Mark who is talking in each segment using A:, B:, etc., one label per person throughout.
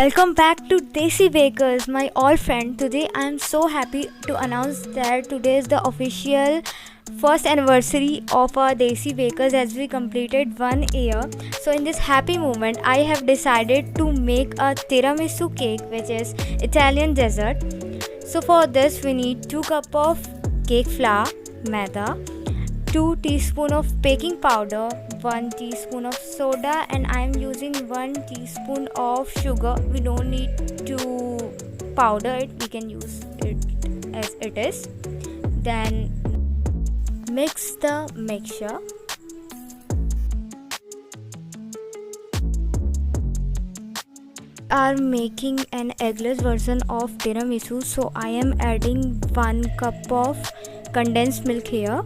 A: Welcome back to Desi Bakers, my old friend. Today I am so happy to announce that today is the official first anniversary of our Desi Bakers as we completed 1 year. So in this happy moment, I have decided to make a tiramisu cake, which is Italian dessert. So for this we need 2 cup of cake flour, maida, 2 teaspoon of baking powder, 1 teaspoon of soda, and I am using 1 teaspoon of sugar. We don't need to powder it, we can use it as it is. Then mix the mixture. Are making an eggless version of tiramisu, so I am adding 1 cup of condensed milk here.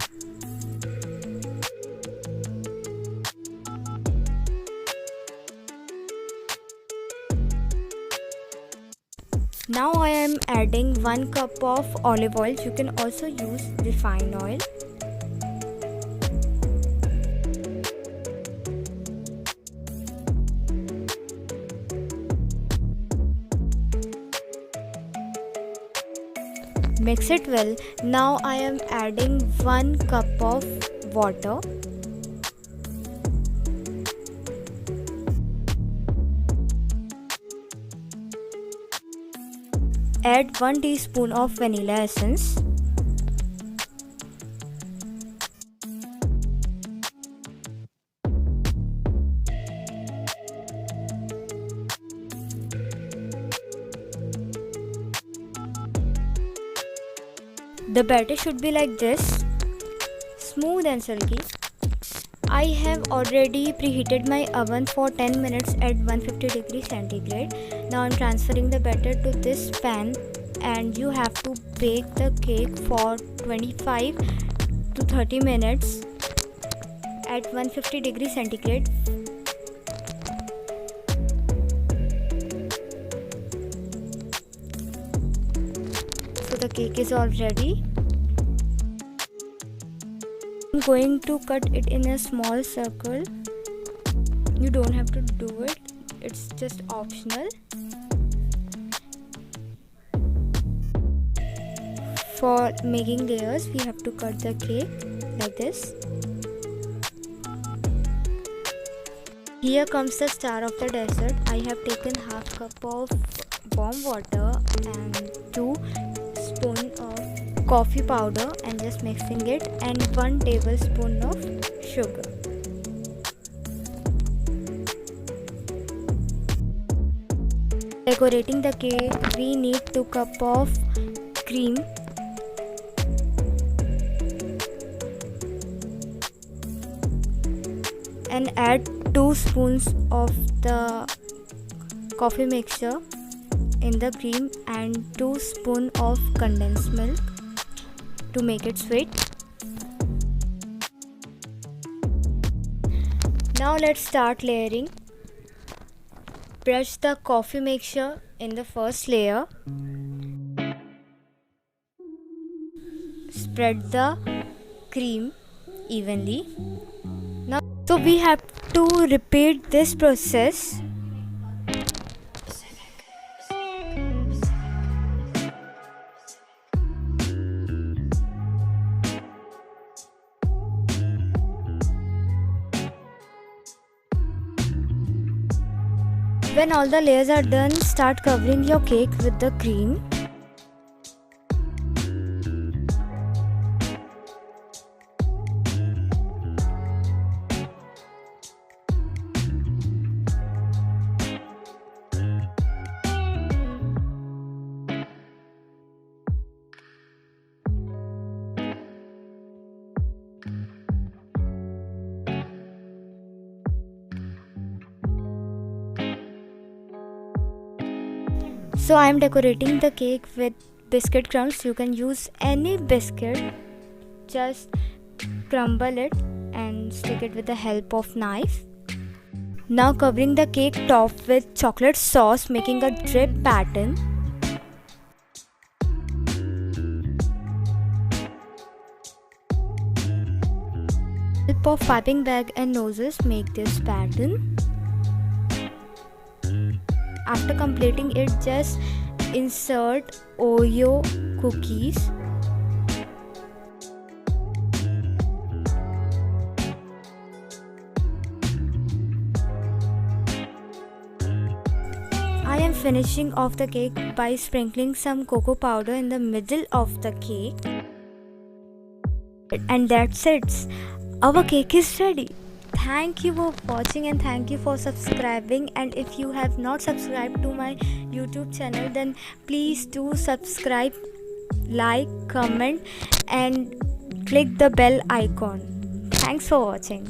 A: Now I am adding 1 cup of olive oil. You can also use refined oil. Mix it well. Now I am adding 1 cup of water. Add 1 teaspoon of vanilla essence. The batter should be like this, smooth and silky. I have already preheated my oven for 10 minutes at 150 degrees centigrade. Now I am transferring the batter to this pan, and you have to bake the cake for 25 to 30 minutes at 150 degrees centigrade. So the cake is all ready. I'm going to cut it in a small circle. You don't have to do it, it's just optional. For making layers, we have to cut the cake like this. Here comes the star of the dessert. I have taken half cup of warm water and 2 spoons of coffee powder and just mixing it, and 1 tablespoon of sugar. Decorating the cake, we need 2 cup of cream, and add 2 spoons of the coffee mixture in the cream and 2 spoons of condensed milk to make it sweet. Now let's start layering. Brush the coffee mixture in the first layer. Spread the cream evenly. Now, so we have to repeat this process. When all the layers are done, start covering your cake with the cream. So I am decorating the cake with biscuit crumbs. You can use any biscuit. Just crumble it and stick it with the help of knife. Now covering the cake top with chocolate sauce, making a drip pattern. Help of piping bag and noses make this pattern. after completing it, just insert Oreo cookies. I am finishing off the cake by sprinkling some cocoa powder in the middle of the cake. And that's it. Our cake is ready. Thank you for watching and thank you for subscribing. And if you have not subscribed to my YouTube channel, then please do subscribe, like, comment and click the bell icon. Thanks for watching.